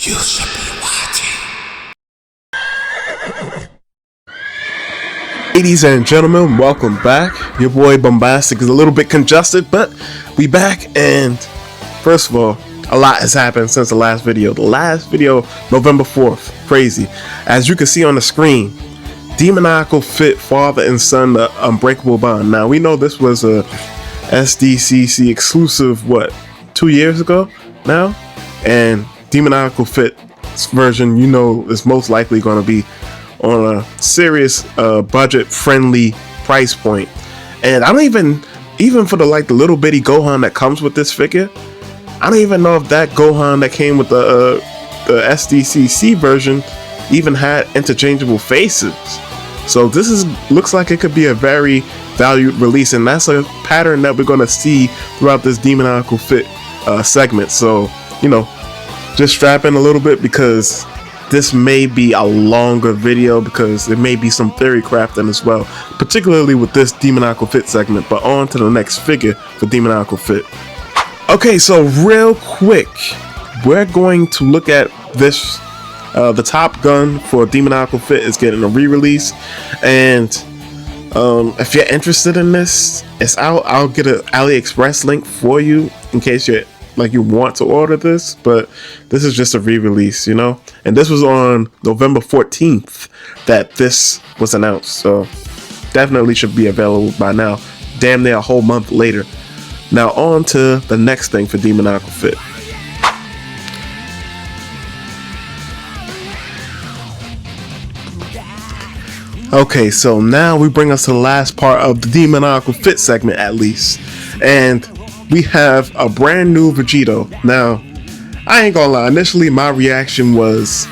You should be watching. Ladies and gentlemen, welcome back. Your boy Bombastic is a little bit congested, but we back. And first of all, a lot has happened since the last video. The last video, November 4th, crazy. As you can see on the screen, Demoniacal fit father and son, the Unbreakable Bond. Now we know this was a SDCC exclusive, what, 2 years ago now? And Demoniacal fit version, you know, is most likely going to be on a serious budget friendly price point. And I don't even for the little bitty Gohan that comes with this figure, I don't even know if that Gohan that came with the SDCC version even had interchangeable faces. So this looks like it could be a very valued release, and that's a pattern that we're going to see throughout this Demoniacal fit segment. So, you know, just strap in a little bit, because this may be a longer video, because there may be some theory crafting as well, particularly with this Demoniacal fit segment. But on to the next figure for Demoniacal fit. Okay, so real quick, we're going to look at this. The Top Gun for Demoniacal fit is getting a re-release, and if you're interested in this, it's out. I'll get an AliExpress link for you in case you want to order this, but this is just a re-release, you know. And this was on November 14th that this was announced, so definitely should be available by now, damn near a whole month later. Now on to the next thing for Demoniacal fit. Okay, so now we bring us to the last part of the Demoniacal fit segment, at least, and we have a brand new Vegito. Now, I ain't gonna lie, initially my reaction was,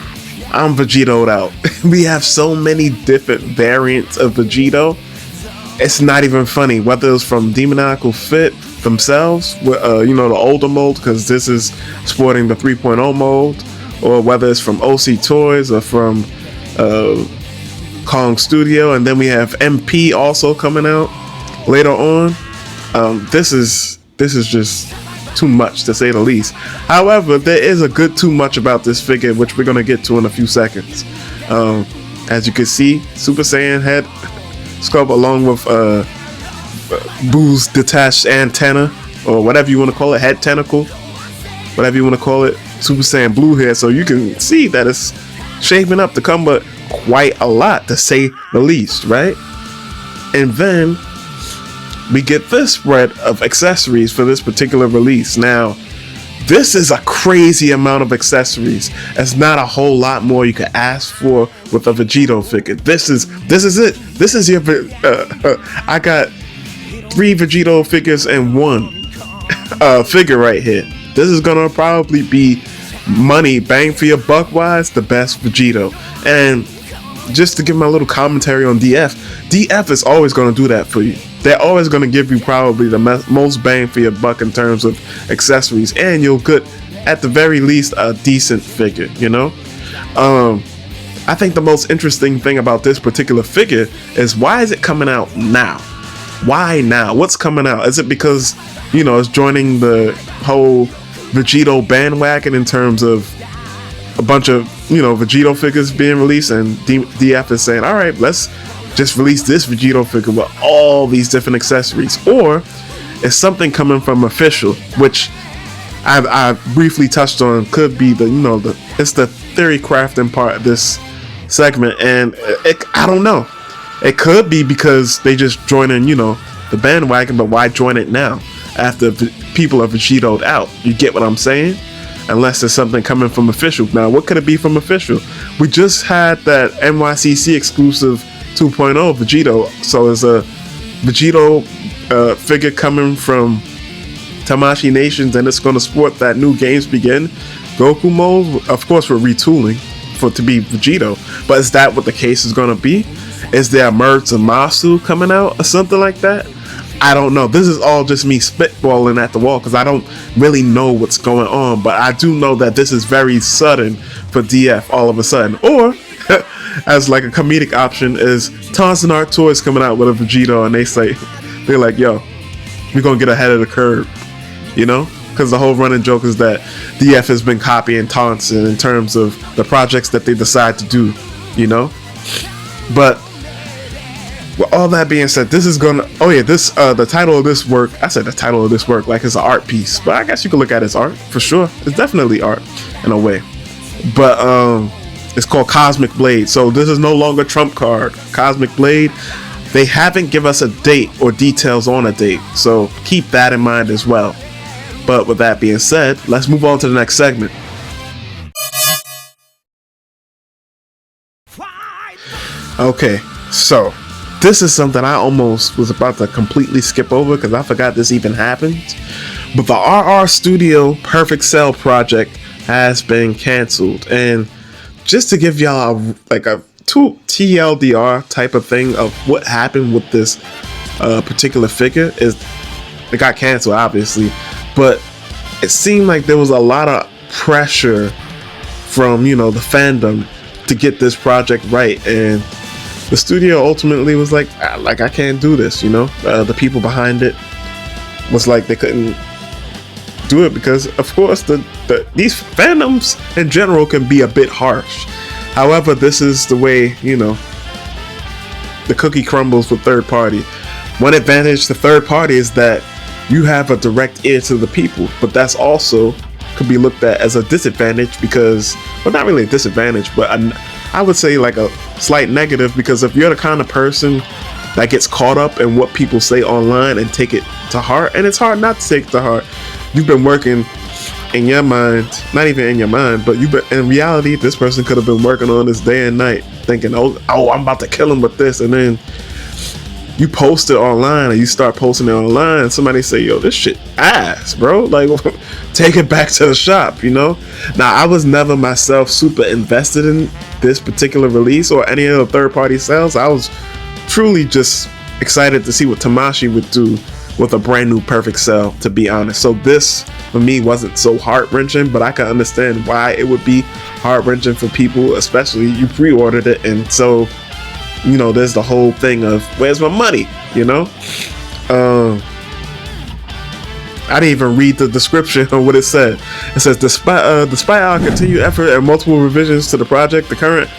I'm Vegito'd out. We have so many different variants of Vegito, it's not even funny, whether it's from Demoniacal fit themselves, you know, the older mold, because this is sporting the 3.0 mold, or whether it's from OC Toys or from Kong Studio, and then we have MP also coming out later on. This is just too much, to say the least. However, there is a good too much about this figure, which we're gonna get to in a few seconds. As you can see, Super Saiyan head sculpt along with Boo's detached antenna, or whatever you want to call it, head tentacle, whatever you want to call it, Super Saiyan blue here. So you can see that it's shaping up to come with quite a lot, to say the least, right? And then we get this spread of accessories for this particular release. Now, this is a crazy amount of accessories. It's not a whole lot more you could ask for with a Vegito figure. This is it. This is your I got 3 Vegito figures in one figure right here. This is gonna probably be money bang for your buck wise, the best Vegito. And just to give my little commentary on DF is always going to do that for you. They're always going to give you probably the most bang for your buck in terms of accessories, and you'll get, at the very least, a decent figure, you know. I think the most interesting thing about this particular figure is, why is it coming out now? Why now? What's coming out? Is it because, you know, it's joining the whole Vegito bandwagon in terms of a bunch of, you know, Vegito figures being released, and DF is saying, all right, let's just release this Vegito figure with all these different accessories? Or is something coming from official, which I briefly touched on, could be the, you know, it's the theory crafting part of this segment, and I don't know. It could be because they just join in, you know, the bandwagon, but why join it now after people are Vegito'd out? You get what I'm saying? Unless there's something coming from official. Now, what could it be from official? We just had that NYCC exclusive 2.0 Vegito, so it's a Vegito figure coming from Tamashii Nations, and it's going to sport that new Games Begin Goku mode. Of course, we're retooling for it to be Vegito, but is that what the case is going to be? Is there a merge Zamasu coming out or something like that? I don't know. This is all just me spitballing at the wall, because I don't really know what's going on, but I do know that this is very sudden for DF all of a sudden. Or as like a comedic option is Thompson Art Toys coming out with a Vegito, and they're like, yo, we're gonna get ahead of the curve, you know? because the whole running joke is that DF has been copying taunts in terms of the projects that they decide to do, you know. But with all that being said, this is gonna, the title of this work, I said the title of this work like it's an art piece, but I guess you could look at it as art for sure. It's definitely art in a way, but it's called Cosmic Blade. So this is no longer trump card. Cosmic Blade, they haven't given us a date or details on a date, so keep that in mind as well. But with that being said, let's move on to the next segment. Okay, so this is something I almost was about to completely skip over because I forgot this even happened. But the RR Studio Perfect Cell project has been canceled. And just to give y'all a TLDR type of thing of what happened with this particular figure, is it got canceled obviously, but it seemed like there was a lot of pressure from, you know, the fandom to get this project right, and the studio ultimately was like I can't do this, you know. The people behind it was like they couldn't do it because, of course, these fandoms in general can be a bit harsh. However, this is the way, you know, the cookie crumbles with third party. One advantage to third party is that you have a direct ear to the people, but that's also could be looked at as a disadvantage because, well, not really a disadvantage, but I would say like a slight negative, because if you're the kind of person that gets caught up in what people say online and take it to heart, and it's hard not to take it to heart. You've been working in your mind, not even in your mind, but in reality, this person could have been working on this day and night, thinking, oh, I'm about to kill him with this, and then you post it online, and you start posting it online, and somebody say, yo, this shit ass, bro. Like, take it back to the shop, you know? Now, I was never myself super invested in this particular release or any of the third-party sales. I was truly just excited to see what Tamashii would do with a brand new Perfect Cell, to be honest. So this, for me, wasn't so heart-wrenching, but I can understand why it would be heart-wrenching for people, especially you pre-ordered it, and so, you know, there's the whole thing of where's my money, you know. I didn't even read the description of what it said. It says, despite our continued effort and multiple revisions to the project, the current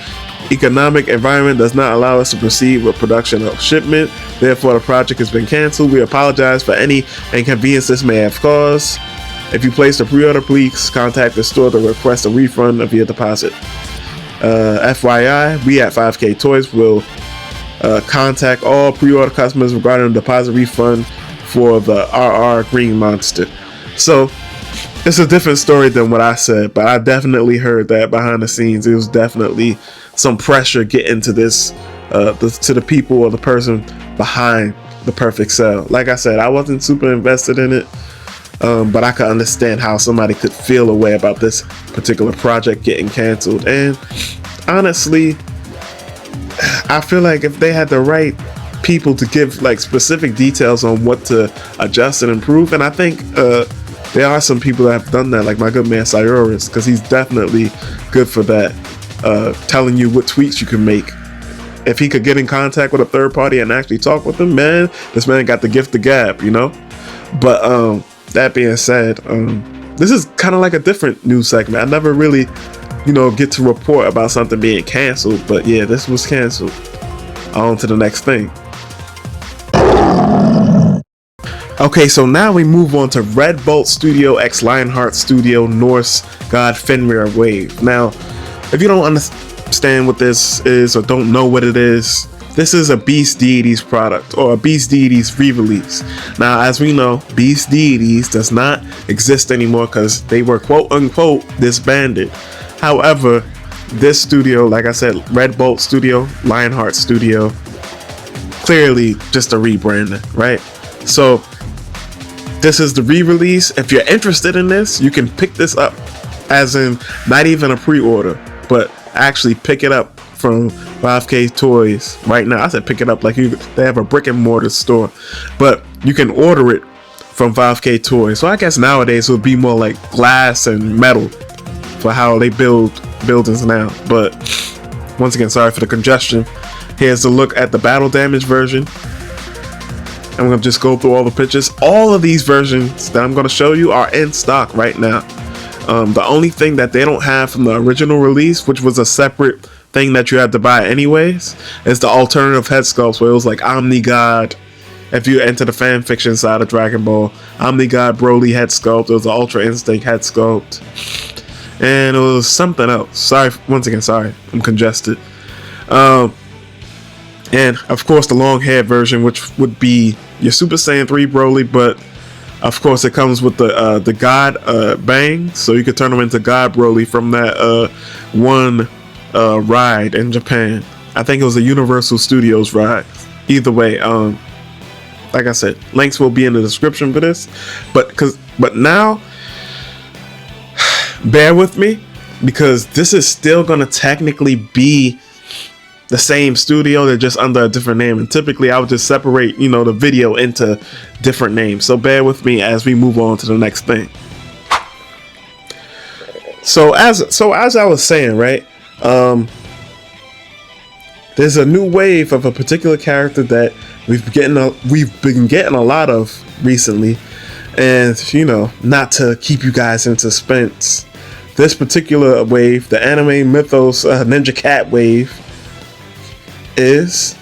economic environment does not allow us to proceed with production or shipment. Therefore, the project has been canceled. We apologize for any inconvenience this may have caused. If you placed a pre-order, please contact the store to request a refund of your deposit. FYI, we at 5K Toys will contact all pre-order customers regarding the deposit refund for the RR Green Monster. So it's a different story than what I said, but I definitely heard that behind the scenes it was definitely some pressure getting to this to the people or the person behind the Perfect Cell. Like I said, I wasn't super invested in it, but I could understand how somebody could feel a way about this particular project getting canceled. And honestly, I feel like if they had the right people to give like specific details on what to adjust and improve, and I think there are some people that have done that, like my good man Cyrus, because he's definitely good for that, telling you what tweaks you can make. If he could get in contact with a third party and actually talk with them, man, this man got the gift of gab, you know. But that being said, this is kind of like a different news segment. I never really, you know, get to report about something being canceled, but yeah, this was canceled. On to the next thing. Okay, so now we move on to Red Bolt Studio x Lionheart Studio Norse God Fenrir Wave. Now, if you don't understand what this is or don't know what it is, this is a Beast Deities product, or a Beast Deities re-release. Now, as we know, Beast Deities does not exist anymore because they were quote unquote disbanded. However, this studio, like I said, Red Bolt Studio, Lionheart Studio, clearly just a rebranding, right? So this is the re-release. If you're interested in this, you can pick this up, as in not even a pre-order, but actually pick it up from 5K Toys right now. I said pick it up like they have a brick and mortar store, but you can order it from 5K Toys. So I guess nowadays it would be more like glass and metal for how they build buildings now. But once again, sorry for the congestion. Here's a look at the battle damage version. I'm gonna just go through all the pictures. All of these versions that I'm gonna show you are in stock right now. The only thing that they don't have from the original release, which was a separate thing that you had to buy anyways, is the alternative head sculpts where it was like Omni God. If you enter the fan fiction side of Dragon Ball, Omni God Broly head sculpt. It was the Ultra Instinct head sculpt, and it was something else. Sorry, once again, sorry, I'm congested. And of course the long hair version, which would be your Super Saiyan 3 Broly, but of course it comes with the God bang, so you could turn them into God Broly from that one ride in Japan. I think it was a Universal Studios ride. Either way, like I said, links will be in the description for this. But now, bear with me, because this is still gonna technically be the same studio, they're just under a different name, and typically I would just separate, you know, the video into different names. So bear with me as we move on to the next thing. So as I was saying, right, there's a new wave of a particular character that we've been getting a lot of recently, and you know, not to keep you guys in suspense, this particular wave, the anime Mythos Ninja Cat wave, is,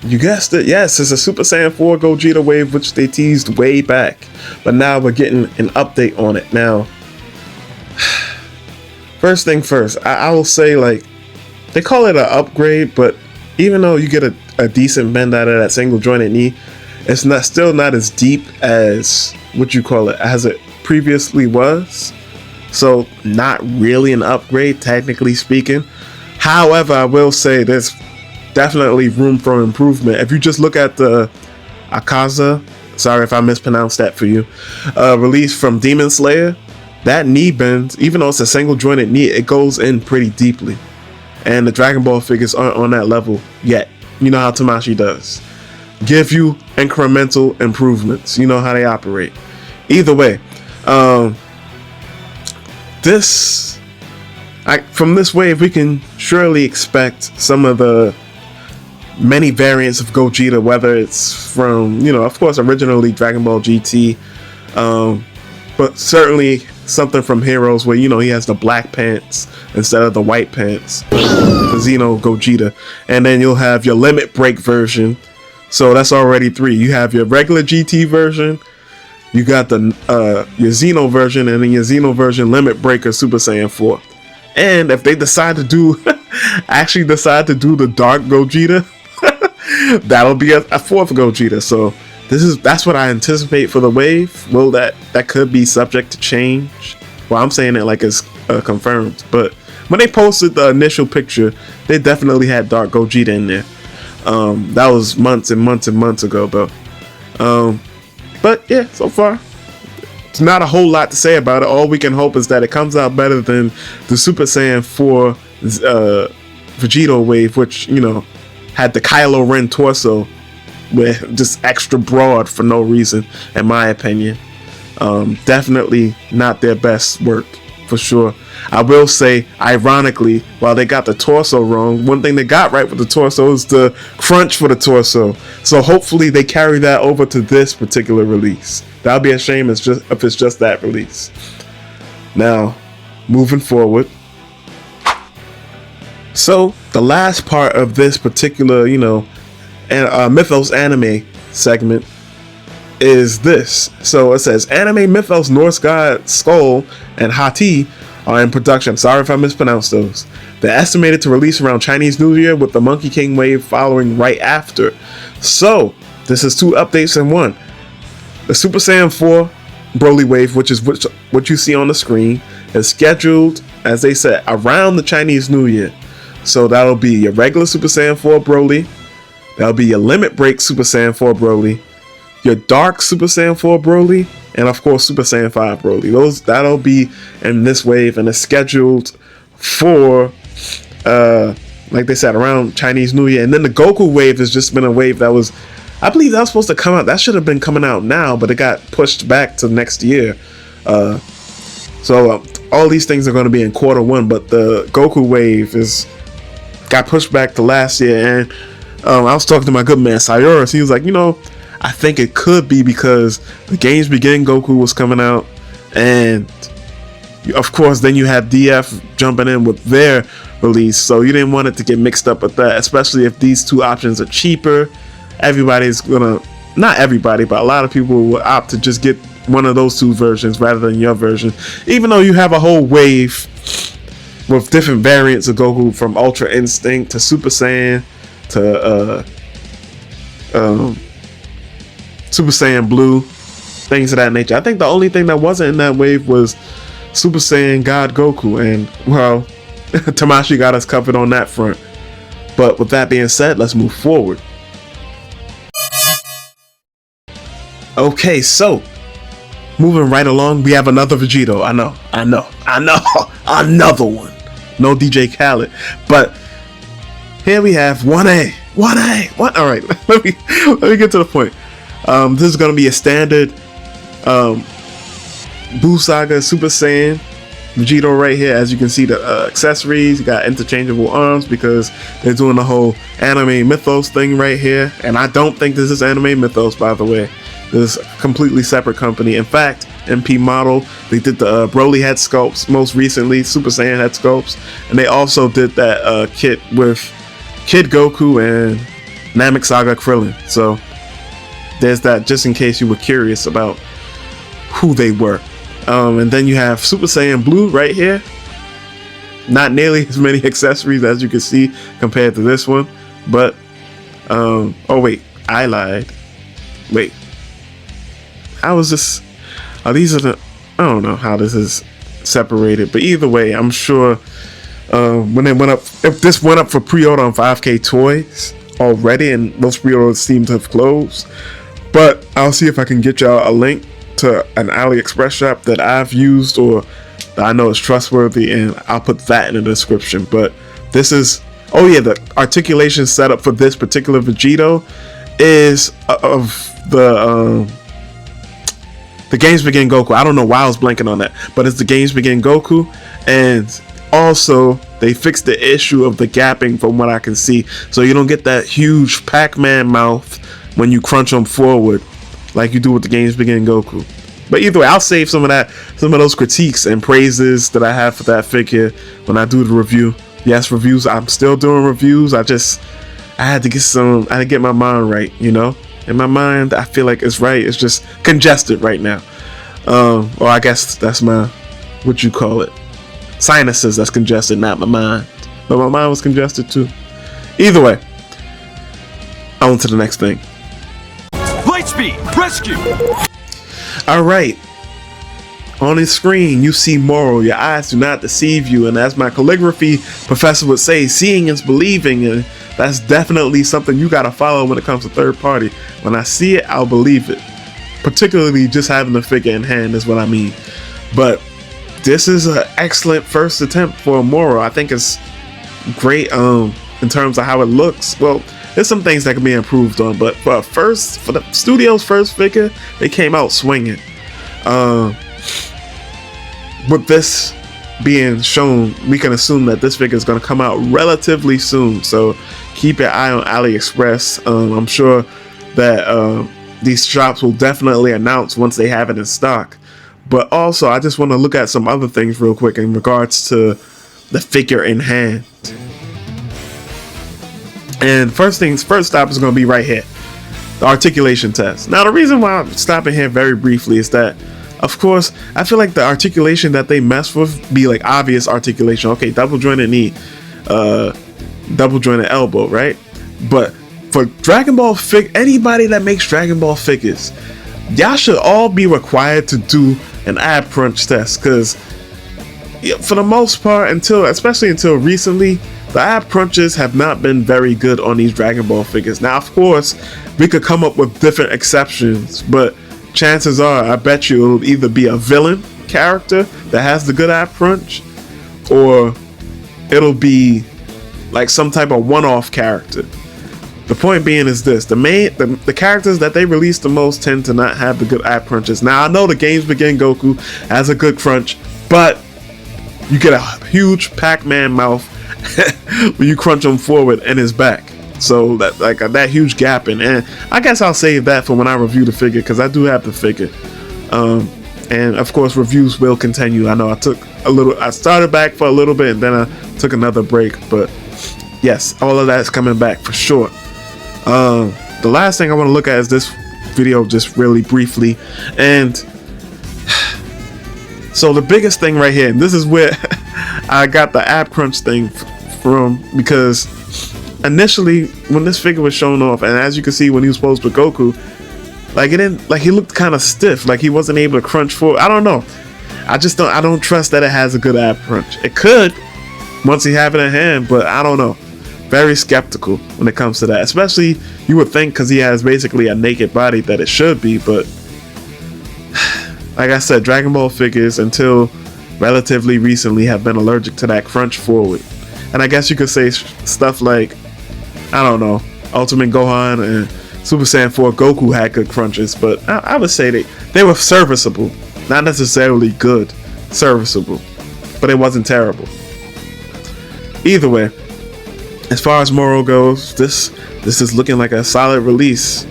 you guessed it, yes, it's a Super Saiyan 4 Gogeta wave, which they teased way back, but now we're getting an update on it. Now, first thing first, I will say, like, they call it an upgrade, but even though you get a decent bend out of that single jointed knee, it's still not as deep as what you call it, as it previously was. So not really an upgrade, technically speaking. However, I will say there's definitely room for improvement. If you just look at the Akaza, sorry if I mispronounced that for you, release from Demon Slayer, that knee bend, even though it's a single jointed knee, it goes in pretty deeply. And the Dragon Ball figures aren't on that level yet. You know how Tamashii does. Give you incremental improvements. You know how they operate. Either way, from this wave, we can surely expect some of the many variants of Gogeta, whether it's from, you know, of course, originally Dragon Ball GT, but certainly something from Heroes where, you know, he has the black pants instead of the white pants, the Xeno Gogeta. And then you'll have your Limit Break version, so that's already 3. You have your regular GT version, you got the your Xeno version, and then your Xeno version Limit Breaker Super Saiyan 4. And if they decide to do actually decide to do the Dark Gogeta, that'll be a 4th Gogeta. So that's what I anticipate for the wave. Well, that could be subject to change. Well, I'm saying it like it's confirmed, but when they posted the initial picture, they definitely had Dark Gogeta in there. That was months and months and months ago, though. But yeah, so far it's not a whole lot to say about it. All we can hope is that it comes out better than the Super Saiyan 4 Vegito wave, which, you know, had the Kylo Ren torso with just extra broad for no reason, in my opinion. Definitely not their best work, for sure. I will say, ironically, while they got the torso wrong, one thing they got right with the torso is the crunch for the torso. So hopefully they carry that over to this particular release. That'll be a shame if it's just that release. Now, moving forward. So the last part of this particular, you know, Mythos anime segment is this. So it says Anime Mythos Norse God Skull and Hati are in production. Sorry if I mispronounced those. They're estimated to release around Chinese New Year, with the Monkey King wave following right after. So this is 2 updates in one. The Super Saiyan 4 Broly wave, which is what you see on the screen, is scheduled, as they said, around the Chinese New Year. So that'll be your regular Super Saiyan 4 Broly, that'll be your Limit Break Super Saiyan 4 Broly, your Dark Super Saiyan 4 Broly, and of course Super Saiyan 5 Broly. That'll be in this wave, and it's scheduled for like they said, around Chinese New Year. And then the Goku wave has just been a wave that was, I believe that was supposed to come out, that should have been coming out now, but it got pushed back to next year. So all these things are going to be in Q1, but the Goku wave got pushed back to last year. And I was talking to my good man Cyrus. He was like, you know, I think it could be because the Games Begin Goku was coming out, and of course then you have DF jumping in with their release, so you didn't want it to get mixed up with that, especially if these two options are cheaper. Everybody's gonna, not everybody, but a lot of people will opt to just get one of those two versions rather than your version, even though you have a whole wave with different variants of Goku, from Ultra Instinct to Super Saiyan to Super Saiyan Blue, things of that nature. I think the only thing that wasn't in that wave was Super Saiyan God Goku, and well, Tamashii got us covered on that front. But with that being said, let's move forward. Okay, so moving right along, we have another Vegito. I know, another one. No DJ Khaled, but here we have 1A. All right, let me get to the point. This is gonna be a standard Buu Saga Super Saiyan Vegito right here. As you can see, the accessories, you got interchangeable arms because they're doing the whole anime mythos thing right here. And I don't think this is anime mythos, by the way. This is a completely separate company. In fact, MP Model, they did the Broly head sculpts most recently, Super Saiyan head sculpts, and they also did that kit with Kid Goku and Namek Saga Krillin. So there's that, just in case you were curious about who they were. And then you have Super Saiyan Blue right here. Not nearly as many accessories as you can see compared to this one, but oh wait, I lied. Wait, how is this? Oh, these are the, I don't know how this is separated, but either way, I'm sure when they went up, if this went up for pre-order on 5K Toys already, and most pre-orders seem to have closed, but I'll see if I can get y'all a link to an AliExpress shop that I've used or that I know is trustworthy, and I'll put that in the description. But this is, oh yeah, the articulation setup for this particular Vegito is of the Games Begin Goku. I don't know why I was blanking on that, but it's the Games Begin Goku. And also they fixed the issue of the gapping from what I can see, so you don't get that huge Pac-Man mouth when you crunch them forward like you do with the Games Begin Goku. But either way, I'll save some of those critiques and praises that I have for that figure when I do the review. Yes, reviews, I'm still doing reviews. I had to get my mind right, you know. In my mind, I feel like it's right. It's just congested right now. Or I guess that's my, what you call it, sinuses that's congested, not my mind. But my mind was congested too. Either way, on to the next thing. Lightspeed rescue. All right. On the screen, you see Moro. Your eyes do not deceive you. And as my calligraphy professor would say, seeing is believing. And that's definitely something you got to follow when it comes to third party. When I see it, I'll believe it. Particularly just having the figure in hand is what I mean. But this is an excellent first attempt for Moro. I think it's great in terms of how it looks. Well, there's some things that can be improved on, but for the studio's first figure, they came out swinging. With this being shown, we can assume that this figure is going to come out relatively soon, so keep your eye on AliExpress. I'm sure that these shops will definitely announce once they have it in stock. But also, I just want to look at some other things real quick in regards to the figure in hand. And first stop is going to be right here, the articulation test. Now, the reason why I'm stopping here very briefly is that, of course, I feel like the articulation that they mess with be like obvious articulation. Okay, double jointed knee, double jointed elbow, right? But for Dragon Ball anybody that makes Dragon Ball figures, y'all should all be required to do an ab crunch test, because for the most part, especially until recently, the ab crunches have not been very good on these Dragon Ball figures. Now, of course, we could come up with different exceptions, but chances are, I bet you it'll either be a villain character that has the good ab crunch, or it'll be like some type of one-off character. The point being is this: the characters that they release the most tend to not have the good ab crunches. Now, I know the Games Begin Goku has a good crunch, but you get a huge Pac-Man mouth when you crunch him forward and his back. So that like that huge gap in, and I guess I'll save that for when I review the figure, because I do have the figure. And of course reviews will continue. I know I started back for a little bit and then I took another break, but yes, all of that's coming back for sure. The last thing I want to look at is this video just really briefly. And so the biggest thing right here, and this is where I got the ab crunch thing from, because initially when this figure was shown off, and as you can see when he was posed with Goku, like it didn't, like he looked kind of stiff, like he wasn't able to crunch forward. I don't know. I don't trust that it has a good ab crunch. It could once you have it in hand, but I don't know. Very skeptical when it comes to that. Especially you would think, because he has basically a naked body, that it should be, but like I said, Dragon Ball figures until relatively recently have been allergic to that crunch forward. And I guess you could say stuff like, I don't know, Ultimate Gohan and Super Saiyan 4 Goku had good crunches, but I would say they were serviceable. Not necessarily good, serviceable, but it wasn't terrible. Either way, as far as Moro goes, this is looking like a solid release.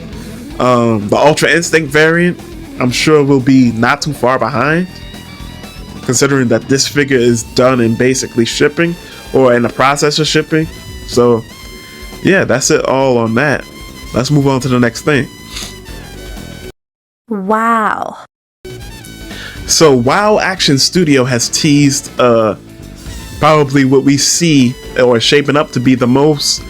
The Ultra Instinct variant, I'm sure will be not too far behind, considering that this figure is done in basically shipping, or in the process of shipping. So yeah, that's it all on that. Let's move on to the next thing. Wow. So WoW Action Studio has teased probably what we see, or shaping up to be, the most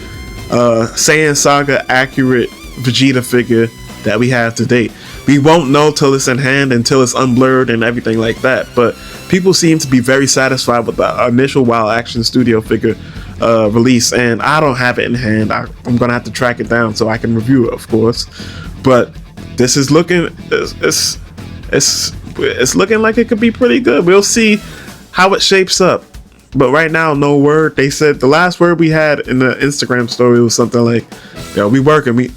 Saiyan Saga accurate Vegeta figure that we have to date. We won't know till it's in hand, until it's unblurred and everything like that, but people seem to be very satisfied with the initial WoW Action Studio figure release, and I don't have it in hand. I'm gonna have to track it down so I can review it, of course. But this is looking, it's looking like it could be pretty good. We'll see how it shapes up, but right now, no word. They said the last word we had in the Instagram story was something like, "Yo, we working. We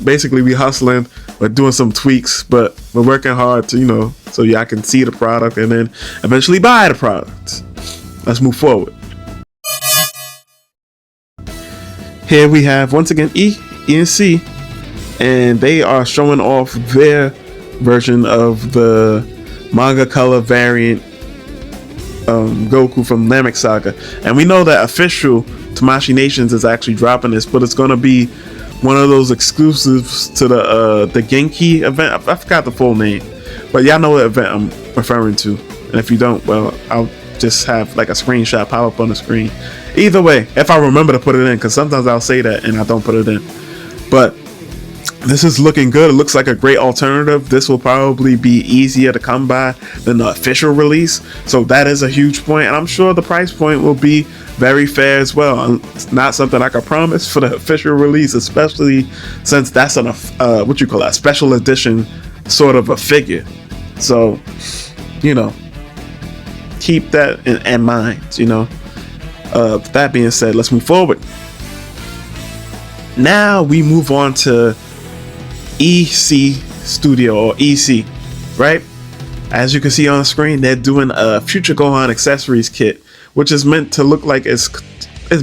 hustling. We're doing some tweaks, but we're working hard to, so y'all can see the product and then eventually buy the product." Let's move forward. Here we have once again ENC, and they are showing off their version of the manga color variant Goku from Namek Saga, and we know that official Tamashii Nations is actually dropping this, but it's gonna be one of those exclusives to the Genki event. I forgot the full name, but y'all know what event I'm referring to, and if you don't, well, I'll just have like a screenshot pop up on the screen. Either way, if I remember to put it in, because sometimes I'll say that and I don't put it in. But this is looking good. It looks like a great alternative. This will probably be easier to come by than the official release, so that is a huge point, and I'm sure the price point will be very fair as well. It's not something I can promise for the official release, especially since that's a special edition sort of a figure. So keep that in mind. With that being said, let's move forward. Now we move on to EC Studio, or EC, right? As you can see on the screen, they're doing a Future Gohan accessories kit, which is meant to look like it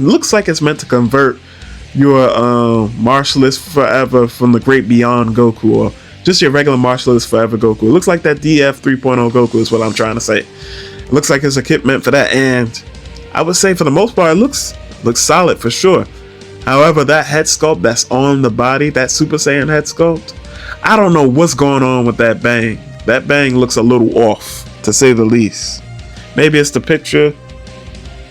looks like it's meant to convert your Martialist Forever from the Great Beyond Goku, or just your regular Martialist Forever Goku. It looks like that DF 3.0 Goku is what I'm trying to say. It looks like it's a kit meant for that, and I would say for the most part it looks solid for sure. However, that head sculpt that's on the body, that Super Saiyan head sculpt, I don't know what's going on with that bang. That bang looks a little off, to say the least. Maybe it's the picture.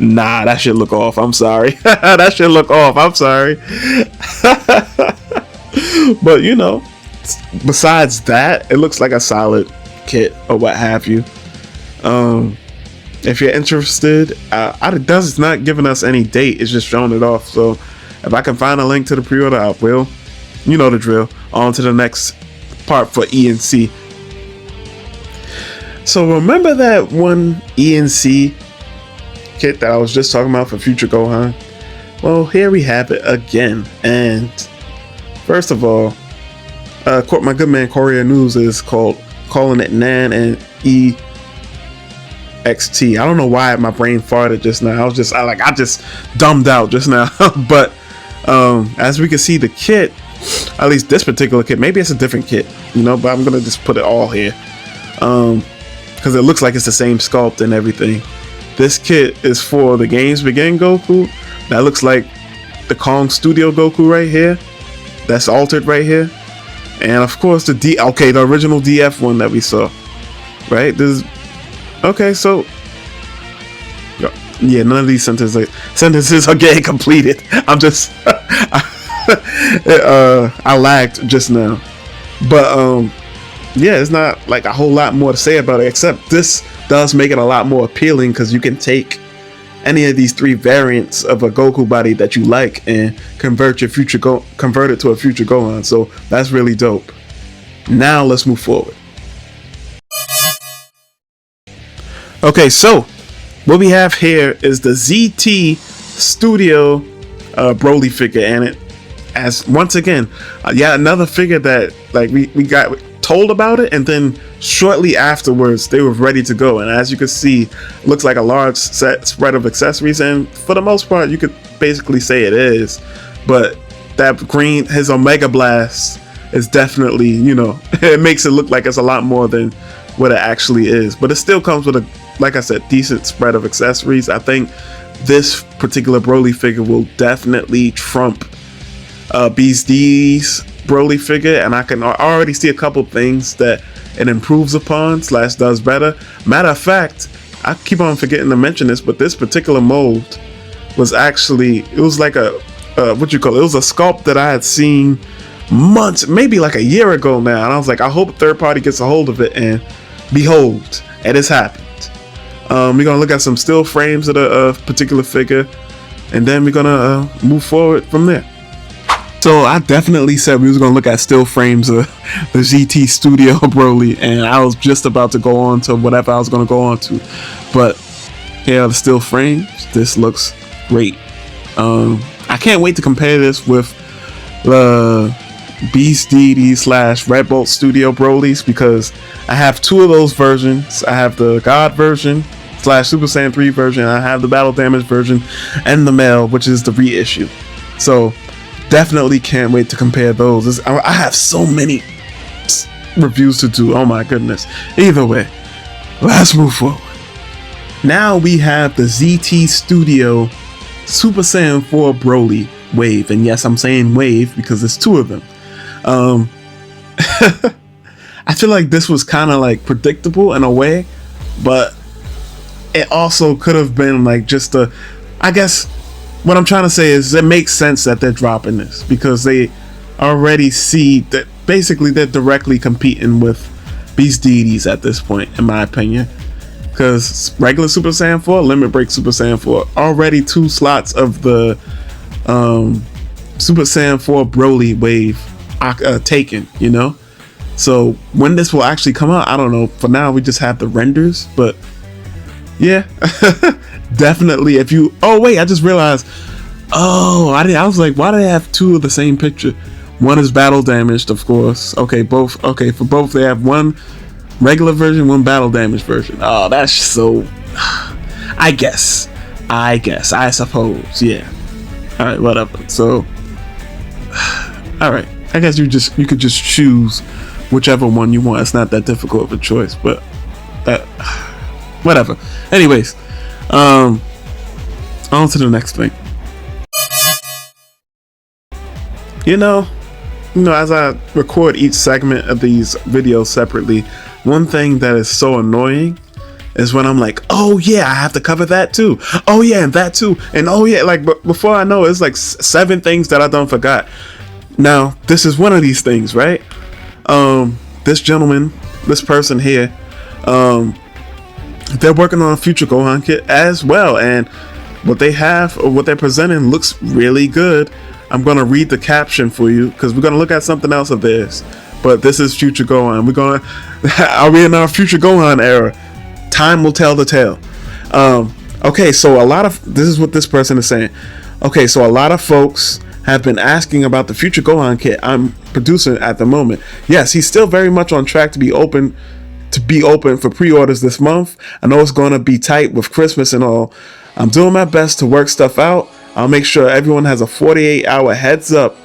Nah, that should look off. I'm sorry. That should look off. I'm sorry. But besides that, it looks like a solid kit or what have you. If you're interested, it's not giving us any date. It's just showing it off. So if I can find a link to the pre-order, I will. You know the drill. On to the next part for ENC. So remember that one ENC kit that I was just talking about for Future Gohan? Well, here we have it again. And first of all, my good man Korea News is calling it NAN and EXT. I don't know why my brain farted just now. I just dumbed out just now. But As we can see, the kit, at least this particular kit, maybe it's a different kit, you know, but I'm gonna just put it all here because it looks like it's the same sculpt and everything. This kit is for the Games Begin Goku. That looks like the Kong Studio Goku right here. That's altered right here. And of course the original DF one that we saw. Right? Okay, so yeah, none of these sentences are getting completed. I'm just I lagged just now. But yeah, it's not like a whole lot more to say about it, except this does make it a lot more appealing because you can take any of these three variants of a Goku body that you like and convert it to a future Gohan. So that's really dope. Now let's move forward. Okay, so what we have here is the ZT Studio Broly figure, and it as once again, another figure that like we got told about it, and then shortly afterwards they were ready to go. And as you can see, looks like a large spread of accessories, and for the most part you could basically say it is. But that green, his Omega Blast, is definitely, you know, it makes it look like it's a lot more than what it actually is. But it still comes with a, like I said, decent spread of accessories. I think this particular Broly figure will definitely trump Beast D's Broly figure, and I can already see a couple things that it improves upon / does better. Matter of fact, I keep on forgetting to mention this, but this particular mold was actually, it was like a it was a sculpt that I had seen months, maybe like a year ago now, and I was like, I hope a third party gets a hold of it, and behold, it has happened. We're gonna look at some still frames of the particular figure, and then we're gonna move forward from there. So I definitely said we was gonna look at still frames of the ZT Studio Broly, and I was just about to go on to whatever I was gonna go on to, but yeah, the still frames. This looks great. I can't wait to compare this with the Beast DD / Red Bolt Studio Brolys, because I have two of those versions. I have the God version / Super Saiyan 3 version. I have the Battle Damage version and the male, which is the reissue. So definitely can't wait to compare those. I have so many reviews to do. Oh my goodness. Either way, let's move forward. Now we have the ZT Studio Super Saiyan 4 Broly Wave. And yes, I'm saying wave because there's two of them. I feel like this was kind of like predictable in a way, but it also could have been like just I guess what I'm trying to say is it makes sense that they're dropping this because they already see that basically they're directly competing with Beast Deities at this point, in my opinion. Because regular Super Saiyan 4, Limit Break Super Saiyan 4, already 2 slots of the Super Saiyan 4 Broly wave taken, you know? So when this will actually come out, I don't know. For now, we just have the renders, but yeah, definitely. If you, oh wait, I just realized. Oh, I was like, why do they have 2 of the same picture? One is battle damaged, of course. Okay, both. Okay, for both they have one regular version, one battle damaged version. Oh, that's so. I suppose. Yeah. All right, whatever. So, all right. I guess you could just choose whichever one you want. It's not that difficult of a choice, but whatever. Anyways, on to the next thing. You know, as I record each segment of these videos separately, one thing that is so annoying is when I'm like, oh yeah, I have to cover that too. Oh yeah, and that too. And oh yeah, like before I know it, it's like 7 things that I done forgot. Now, this is one of these things, right? This gentleman, this person here, they're working on a future Gohan kit as well, and what they have or what they're presenting looks really good. I'm gonna read the caption for you because we're gonna look at something else of theirs, but this is future Gohan. Are we in our future Gohan era? Time will tell the tale. Okay, so this is what this person is saying. Okay, so a lot of folks have been asking about the future Gohan kit I'm producing at the moment. Yes, he's still very much on track to be open for pre-orders this month. I know it's going to be tight with Christmas and all. I'm doing my best to work stuff out. I'll make sure everyone has a 48-hour heads up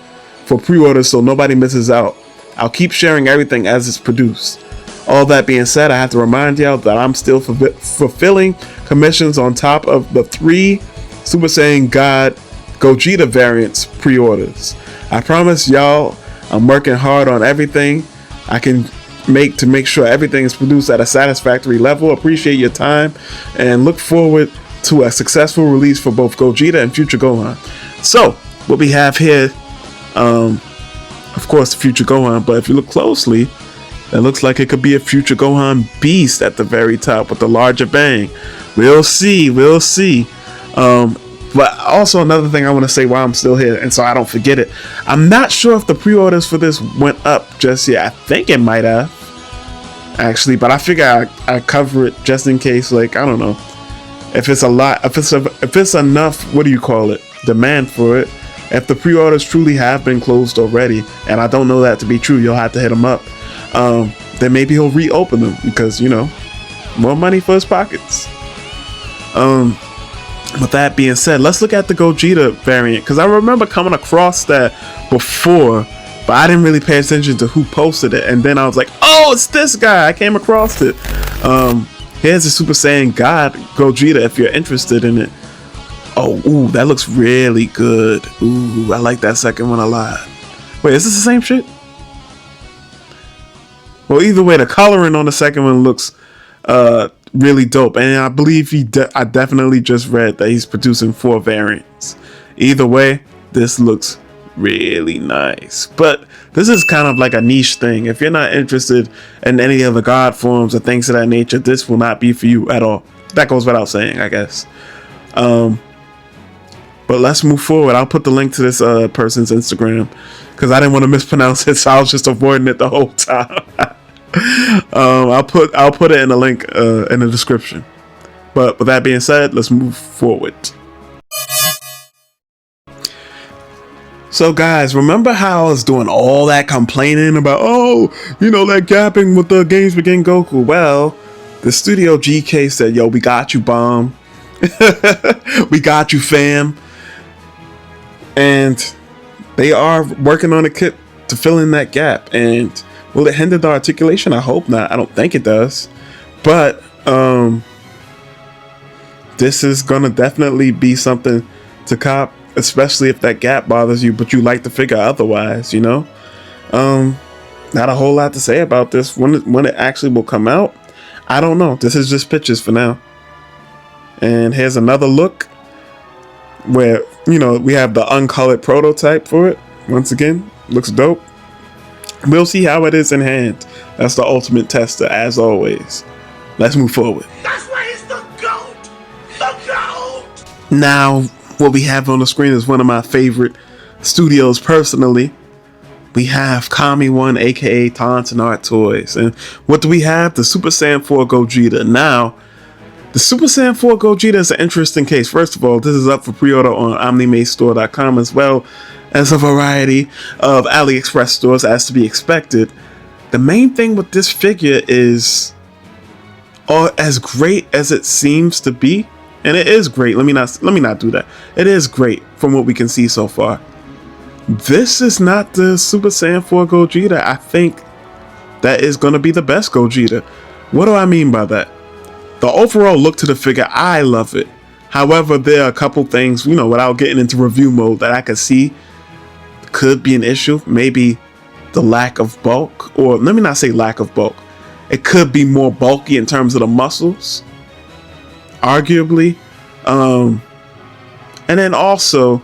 for pre-orders so nobody misses out. I'll keep sharing everything as it's produced. All that being said, I have to remind y'all that I'm still fulfilling commissions on top of the 3 Super Saiyan God Gogeta variants pre-orders. I promise y'all I'm working hard on everything I can make sure everything is produced at a satisfactory level. Appreciate your time and look forward to a successful release for both Gogeta and Future Gohan. So what we have here, of course, the Future Gohan, but if you look closely, it looks like it could be a Future Gohan Beast at the very top with the larger bang. We'll see. But also another thing I want to say while I'm still here, and so I don't forget it, I'm not sure if the pre-orders for this went up just yet. I think it might have, actually, but I figure I cover it just in case. Like, I don't know if it's a lot, if it's enough. What do you call it? Demand for it. If the pre-orders truly have been closed already, and I don't know that to be true, you'll have to hit him up. Then maybe he'll reopen them because, you know, more money for his pockets. With that being said, let's look at the Gogeta variant, because I remember coming across that before, but I didn't really pay attention to who posted it, and then I was like, oh, it's this guy. I came across it. Here's the Super Saiyan God Gogeta if you're interested in it. Oh, ooh, that looks really good. Ooh, I like that second one a lot. Wait, is this the same shit? Well, either way, the coloring on the second one looks really dope, and I believe I definitely just read that he's producing 4 variants. Either way, this looks really nice, but this is kind of like a niche thing. If you're not interested in any of the god forms or things of that nature, this will not be for you at all. That goes without saying, I guess. But let's move forward. I'll put the link to this person's Instagram because I didn't want to mispronounce it, so I was just avoiding it the whole time. I'll put it in the link in the description. But with that being said, let's move forward. So guys, remember how I was doing all that complaining about, oh, you know, that gapping with the Games Begin Goku? Well, the Studio GK said, yo, we got you, bomb. We got you, fam. And they are working on a kit to fill in that gap. And will it hinder the articulation? I hope not. I don't think it does. But this is gonna definitely be something to cop, especially if that gap bothers you, but you like the figure otherwise, you know. Not a whole lot to say about this. When it actually will come out, I don't know. This is just pictures for now. And here's another look where, you know, we have the uncolored prototype for it. Once again, looks dope. We'll see how it is in hand. That's the ultimate tester, as always. Let's move forward. That's why he's the GOAT! The GOAT! Now, what we have on the screen is one of my favorite studios personally. We have KAMIONE, aka Taunton Art Toys. And what do we have? The Super Saiyan 4 Gogeta. Now, the Super Saiyan 4 Gogeta is an interesting case. First of all, this is up for pre-order on OmniMateStore.com as well as a variety of AliExpress stores, as to be expected. The main thing with this figure is, as great as it seems to be, and it is great. Let me not do that. It is great from what we can see so far. This is not the Super Saiyan 4 Gogeta. I think that is going to be the best Gogeta. What do I mean by that? The overall look to the figure, I love it. However, there are a couple things, you know, without getting into review mode, that I could see could be an issue. Maybe the lack of bulk, or let me not say lack of bulk. It could be more bulky in terms of the muscles, arguably. And then also,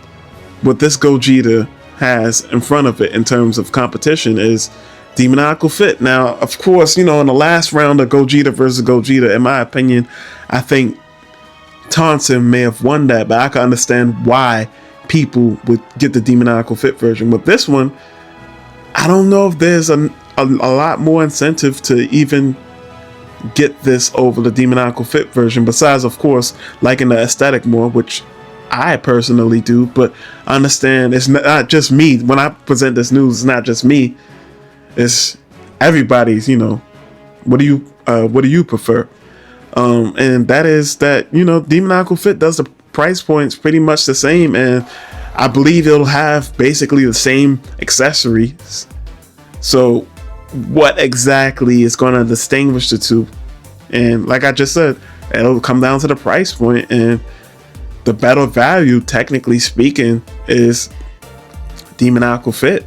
what this Gogeta has in front of it in terms of competition is Demoniacal Fit. Now, of course, you know, in the last round of Gogeta versus Gogeta, in my opinion, I think Taunton may have won that, but I can understand why people would get the Demoniacal Fit version. With this one, I don't know if there's a lot more incentive to even get this over the Demoniacal Fit version, besides, of course, liking the aesthetic more, which I personally do. But I understand it's not just me. When I present this news, it's not just me. It's everybody's, you know, what do you prefer? And that is that, you know, Demoniacal Fit does the price point's pretty much the same, and I believe it'll have basically the same accessories. So what exactly is going to distinguish the two? And like I just said, it'll come down to the price point, and the better value, technically speaking, is Demoniacal Fit.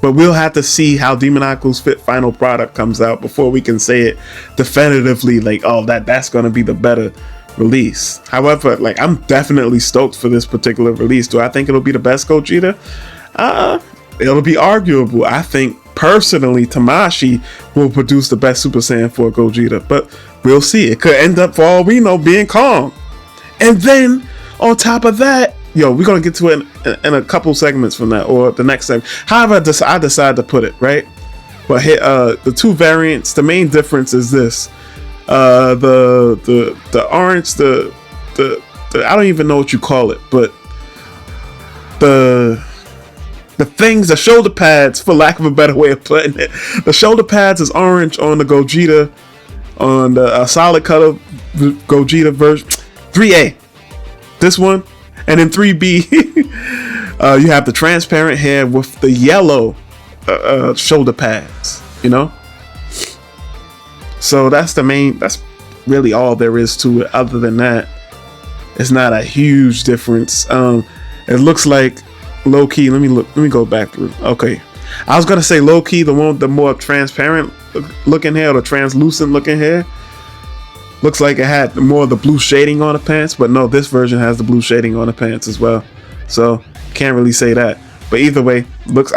But we'll have to see how Demoniacal's Fit final product comes out before we can say it definitively, like, oh, that's going to be the better release. However, like, I'm definitely stoked for this particular release. Do I think it'll be the best Gogeta? It'll be arguable. I think personally Tamashii will produce the best Super Saiyan 4 Gogeta, but we'll see. It could end up, for all we know, being Kong. And then on top of that, we're gonna get to it in a couple segments from that, or the next segment. However, I decide to put it right. But here, the two variants. The main difference is this: the orange, the I don't even know what you call it, but the things, the shoulder pads, for lack of a better way of putting it, the shoulder pads is orange on the Gogeta, on the solid color Gogeta version 3A. This one. And in 3B, you have the transparent hair with the yellow shoulder pads, So that's really all there is to it. Other than that, it's not a huge difference. It looks like low key. Let me go back through. Okay. I was going to say low key, the one with the more transparent looking hair, or the translucent looking hair. Looks like it had more of the blue shading on the pants, but no, this version has the blue shading on the pants as well. So can't really say that. But either way,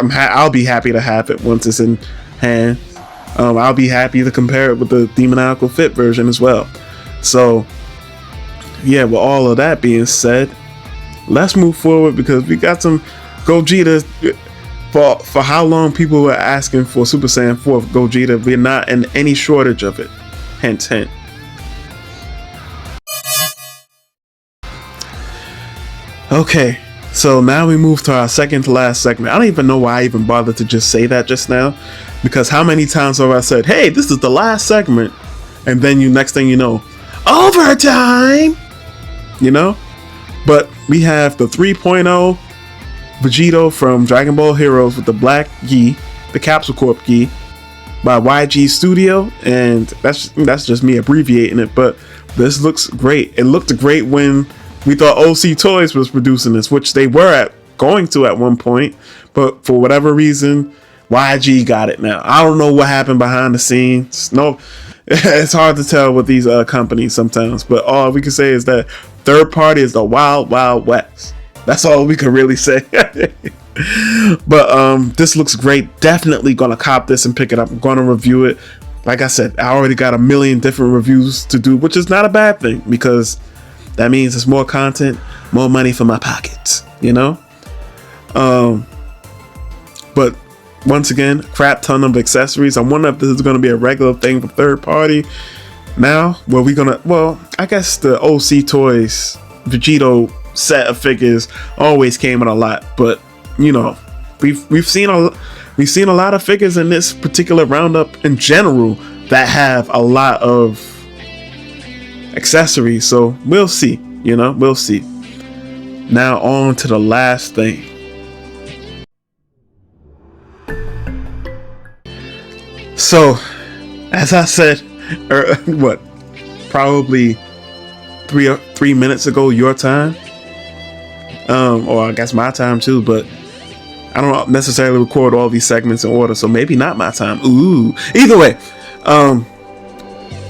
I'll be happy to have it once it's in hand. I'll be happy to compare it with the Demoniacal Fit version as well. So yeah, with all of that being said, let's move forward, because we got some Gogeta. For how long people were asking for Super Saiyan 4 Gogeta, we're not in any shortage of it. Hint, hint. Okay, so now we move to our second to last segment. I don't even know why I even bothered to just say that just now, because how many times have I said, hey, this is the last segment, and then next thing you know, overtime, But we have the 3.0 Vegito from Dragon Ball Heroes with the black gi, the Capsule Corp gi, by YG Studio, and that's just me abbreviating it, but this looks great. It looked great when we thought OC Toys was producing this, which they were going to at one point, but for whatever reason, YG got it now. I don't know what happened behind the scenes. No, it's hard to tell with these companies sometimes, but all we can say is that third party is the wild, wild west. That's all we can really say. But this looks great. Definitely gonna cop this and pick it up. I'm gonna review it. Like I said, I already got a million different reviews to do, which is not a bad thing, because that means it's more content, more money for my pockets, But once again, crap ton of accessories. I wonder if this is going to be a regular thing for third party. Now, I guess the OC Toys Vegito set of figures always came in a lot, but we've seen a lot of figures in this particular roundup in general that have a lot of accessories, so we'll see. We'll see. Now on to the last thing. So, as I said, probably 3 minutes ago, your time, or I guess my time too, but I don't necessarily record all these segments in order, so maybe not my time. Ooh, either way,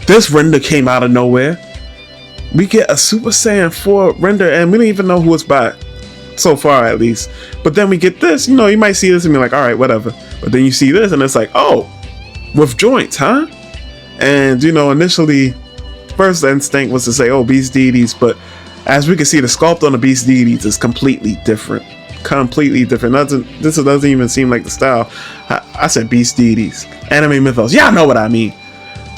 this render came out of nowhere. We get a Super Saiyan 4 render, and we don't even know who it's by, so far at least. But then we get this, you might see this and be like, all right, whatever. But then you see this, and it's like, oh, with joints, huh? And initially, first instinct was to say, oh, Beast Deities, but as we can see, the sculpt on the Beast Deities is completely different. This doesn't even seem like the style. I said Beast Deities, Anime Mythos. Y'all know what I mean.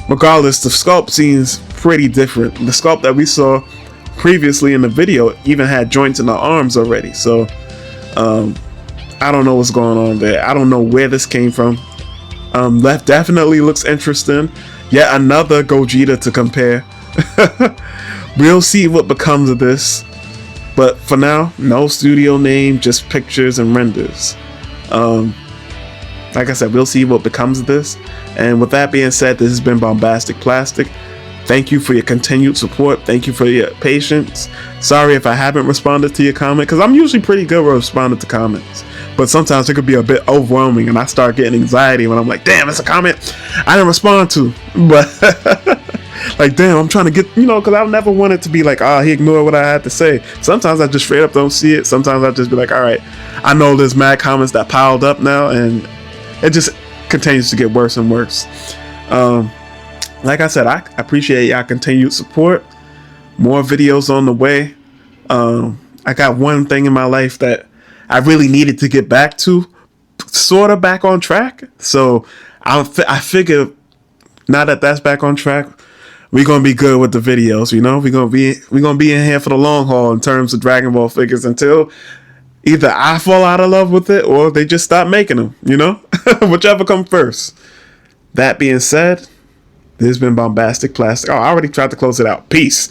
Regardless, the sculpt seems pretty different. The sculpt that we saw previously in the video even had joints in the arms already. So I don't know what's going on there. I don't know where this came from. That definitely looks interesting. Yet another Gogeta to compare. We'll see what becomes of this. But for now, no studio name, just pictures and renders. Like I said, we'll see what becomes of this. And with that being said, this has been Bombastic Plastic. Thank you for your continued support. Thank you for your patience. Sorry if I haven't responded to your comment, because I'm usually pretty good with responding to comments. But sometimes it could be a bit overwhelming, and I start getting anxiety when I'm like, damn, it's a comment I didn't respond to. But like, damn, I'm trying to get, because I've never wanted to be like, he ignored what I had to say. Sometimes I just straight up don't see it. Sometimes I just be like, all right, I know there's mad comments that piled up now, and it just continues to get worse and worse. Like I said, I appreciate y'all continued support. More videos on the way. I got one thing in my life that I really needed to get back to, sort of back on track. So I figure now that that's back on track, we're gonna be good with the videos. We're gonna be in here for the long haul in terms of Dragon Ball figures until either I fall out of love with it or they just stop making them. Whichever comes first. That being said, this has been Bombastic Plastic. I already tried to close it out. Peace.